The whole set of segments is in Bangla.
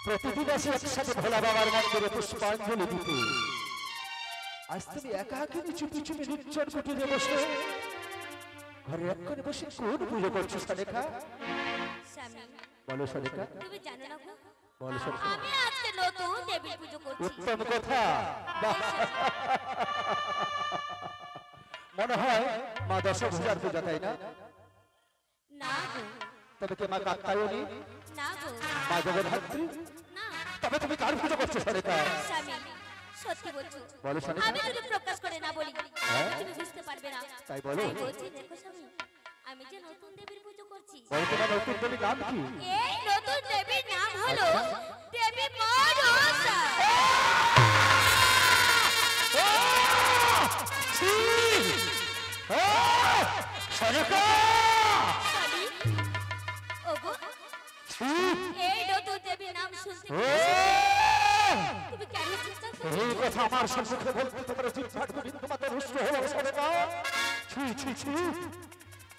प्रतिदिन আসে একসাথে ভোলা বাবার মন্দিরে পুষ্পাঞ্জলি দিতে। আজ তুমি একাকিনী চুপি চুপি নির্জন কুটিরে বসে ঘরে এক করে বসে কোন পুজো করছো সরেখা? বলো সরেখা, তুমি জানো না গো? বলো সরেখা। আমি আজকে নতুন দেবী পুজো করছি। উত্তম কথা। মনে হয় মা দশভুজার পূজা, তাই না? না গো। তবে কি মা কাত্যায়নী? না গো। মা জগদ্ধাত্রী? না। তবে তুমি কার পুজো করছো সরেখা? স্বামী, সত্যি বলছো। বলো সরেখা। আমি যদি প্রকাশ করে না বলি তুমি বুঝতে পারবে না। তাই বলো। তাই বলছি, দেখো স্বামী, আমি যে নতুন দেবীর পুজো করছি। বলো তোমার নতুন দেবীর নাম কি? এই নতুন দেবীর নাম হলো দেবী মনসা। সরেখা! স্বামী, ওগো, এই নতুন দেবীর নাম শুনতে তুমি কেন চিন্তা করছো? এই কথা আমার সম্মুখে বলতে তোমার জিহ্বার গোবিন্দ মাতা রুষ্ট হলো সরেখা। ছি ছি ছি,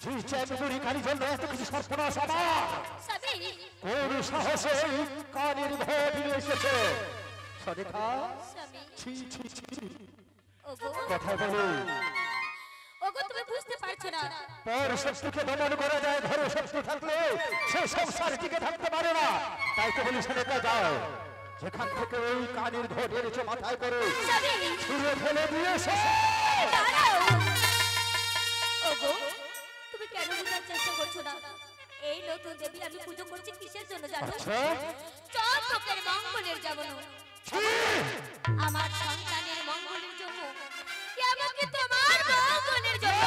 ছি চাই মুড়ি কারি জন্য এত কিছু সর্বনাশ আমার। স্বামী, কোন সাহসে এই কানের ঘট নিয়ে এসেছে সরেখা? স্বামী ছি ছি ছি, ওগো কথা বলো। ওগো তুমি বুঝতে পারছো না পর শত্রুকে দমন করা যায়, ঘরে শত্রু থাকলে সে সংসার টিকে থাকতে পারে না। তাই তো বলি সরেখা যাও, যেখান থেকে ওই কানের ঘট এনেছে মাথায় করে স্বামী ছুঁড়ে ফেলে দিয়েছে। দাঁড়াও ওগো তুমি কেন বোঝার চেষ্টা করছো না এই নতুন দেবী আমি পুজো করছি কিসের জন্য জানো আচ্ছা চম্পকের মঙ্গলের জন্য আমার সন্তানের মঙ্গলের জন্য এমনকি তোমার মঙ্গলের জন্য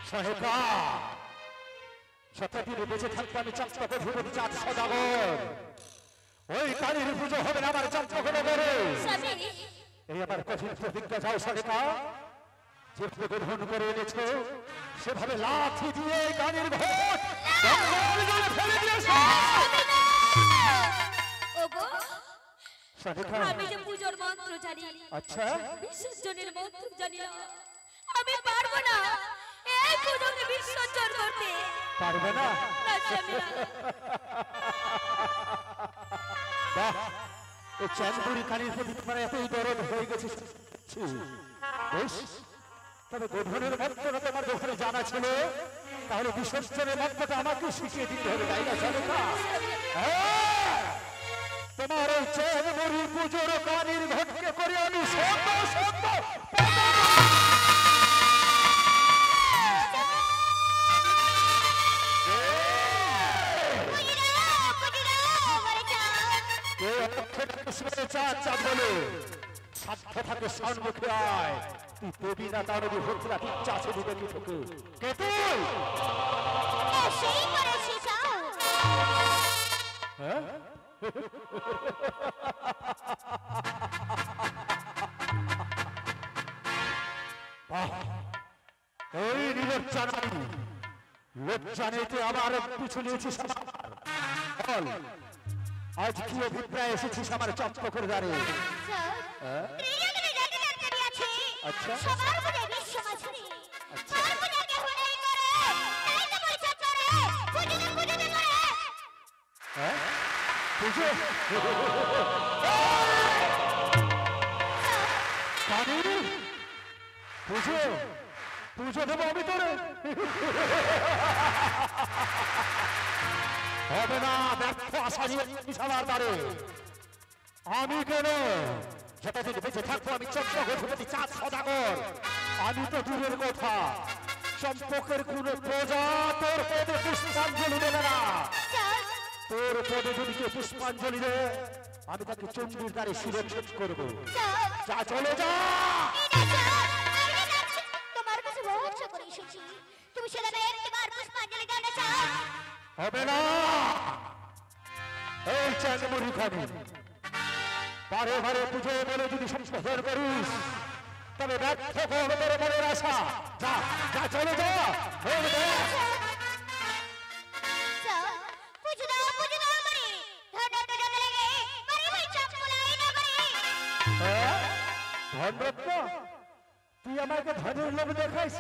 সরেখা, শতাব্দীর বেঁচে থাকতে আমি চম্পকের ভুবন চাঁদ সদাগর, ওই কালীর পুজো হবে না আমার চম্পকের ঘরে। স্বামী এই আবার কঠিন প্রতিজ্ঞা যাও সরেখা, যেভাবে গ্রহণ করে এনেছো সেভাবে লাথি দিয়ে কানের ঘট জঙ্গল জুড়ে ফেলে দিয়েছো। ওগো সরেখা, আমি যে পুজোর মন্ত্র জানি আচ্ছা বিসর্জনের মন্ত্র জানি না আমি পারবো না এই পুজোকে বিসর্জন করতে পারবে না? না স্বামী না বাহ, এই চাঁদপুরি কালীর প্রতি তোমার এতই দরদ হয়ে গেছে। ছি, বেশ, তবে গোধনের মন্ত্রটা তোমার যখন জানা ছিল তাহলে বিসর্জনের মন্ত্রটা আমাকে শিখিয়ে দিতে হবে, তাই না সরেখা? হ্যাঁ, তোমার ওই চাঁদপুরি পুজোর কালীর ঘটকে করে আমি সত্য সত্য চাঁদ চাঁদ বলে সাধ্য থাকে সম্মুখে আয়, তুই দেবী না তার ভক্তরা ঠিক চাষে দিবে কি তোকে? কে তুই? সেই করেছি চাও হ্যাঁ? বাহ, এই নির্লজ্জানি, লজ্জা নিতে আবার পিছু নিয়েছিস আমার। বল, আজ কি অভিপ্রায় এসেছিস আমার চম্পকের দ্বারে? আচ্ছা সবার মনে বিশ্বাস আছে আচ্ছা, আর মনে কেউ নেই করে তাই তো পরিচয় করে পুজো করে হ্যাঁ পুজো কানি পুজো পুজো দেবো আমি তোরে? হবে না, ব্যর্থ আশা নিয়ে আমার দ্বারে। আমি কেন, যতদিন বেঁচে থাকবো আমি চম্পক অধিপতি চাঁদ সদাগর। আমি তো দূরের কথা, চম্পকের কোন প্রজা তোর পদে পুষ্পাঞ্জলি দেবে না। তোর পদে যদি কেউ পুষ্পাঞ্জলি দেয় আমি তাকে চণ্ডীর দ্বারে শিরচ্ছেদ করবো। যা, চলে যা। তোমার কাছে ভরসা করে এসেছি তুমি সেখানে একবার পুষ্পাঞ্জলি দাও না চাও হবে না, এই চাঁদমুড়ি খাবি বারে বারে পুজো বলে যদি সংশোধন করিস তবে ব্যর্থ করবে তোর মনের আশা। যা যা, চলে যা। ধনরত্ন, তুই আমাকে ধনের লোভ দেখাইস?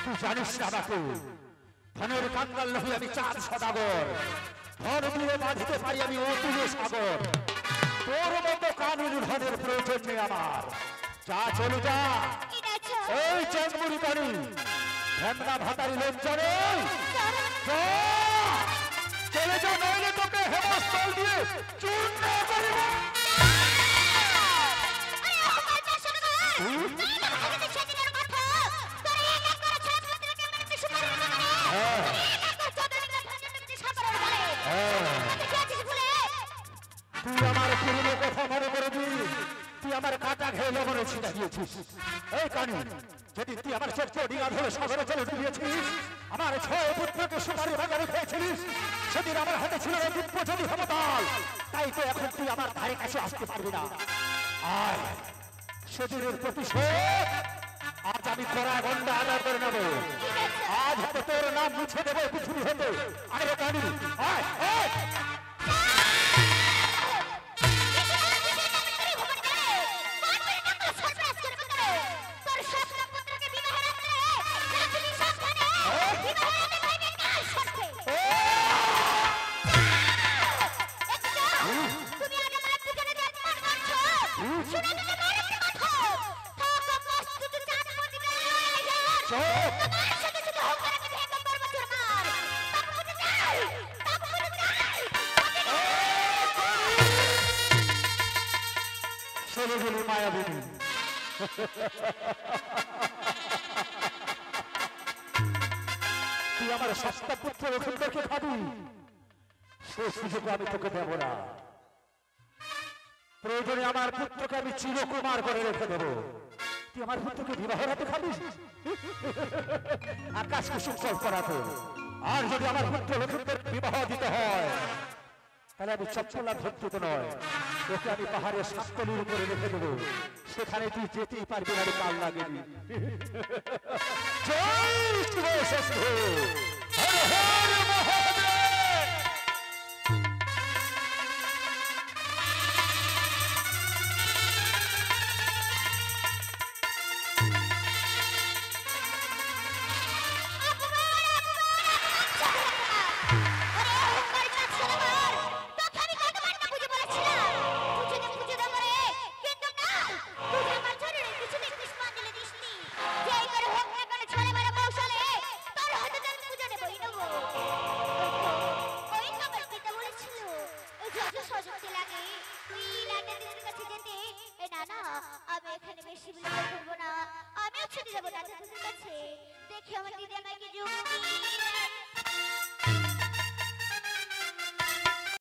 তুই জানিস না আমাকে, ধনের কাঙ্গাল নহি আমি চাঁদ সদাগর। ধন দিয়ে বাঁধিতে পারি আমি অতুল সাগর। তোর মতো কানুন ধনের প্রয়োজন নেই আমার। যা, চলে যা। এই চাঁদমুড়ি কানি ধ্যামনা ভাতারি লজ্জা নেই। চলে যা, নইলে তোকে হেমস্থল দিয়ে চূর্ণ করিব। তুই আমার পুরনো কথা মনে করে দিস, তুই আমার কাটা খেয়ে লবণে ছিটা দিয়েছিস। এই কানি, যদি তুই আমার চোখ ডিঙা ধরে সাগরে চলে ডুবিয়েছিস, আমার 6 পুত্রকে সুপারি বাগানে খেয়েছিলিস, সেদিন আমার হাতে ছিল না দিব্য যদি ক্ষমতাল। তাই তো এখন তুই আমার ধারে কাছে আসতে পারবি না। আর সেদিনের প্রতিশোধ আজ আমি কড়া গন্ডা আদায় করে নেব। আজ হবে তোর নাম মুছে দেবো পৃথিবী হতে। আরে কানি, আয় আয়। তুই আমার সস্তা পুত্র রসুলদেরকে খাবি, সে সুযোগ আমি তোকে দেব না। প্রয়োজনে আমার পুত্রকে আমি চিরকুমার করে রেখে দেবো। তুই আমার পুত্রকে বিবাহ রাতে খাবি, আকাশ কুসুম করাতে। আর যদি আমার পুত্র রসুলদের বিবাহ দিতে হয়, তাহলে আমি চপ্পলা ধরতে নয়, তোকে আমি পাহাড়ের সাততলির উপরে রেখে দেবো। সেখানে তুই যেতেই পারবি না, কাল লাগেনি। জয় শিব শম্ভু, হর হর মহাদেব। আমি আমিও ছুটি যাবো দাদা কাছে। দেখি আমার দিদি আমাকে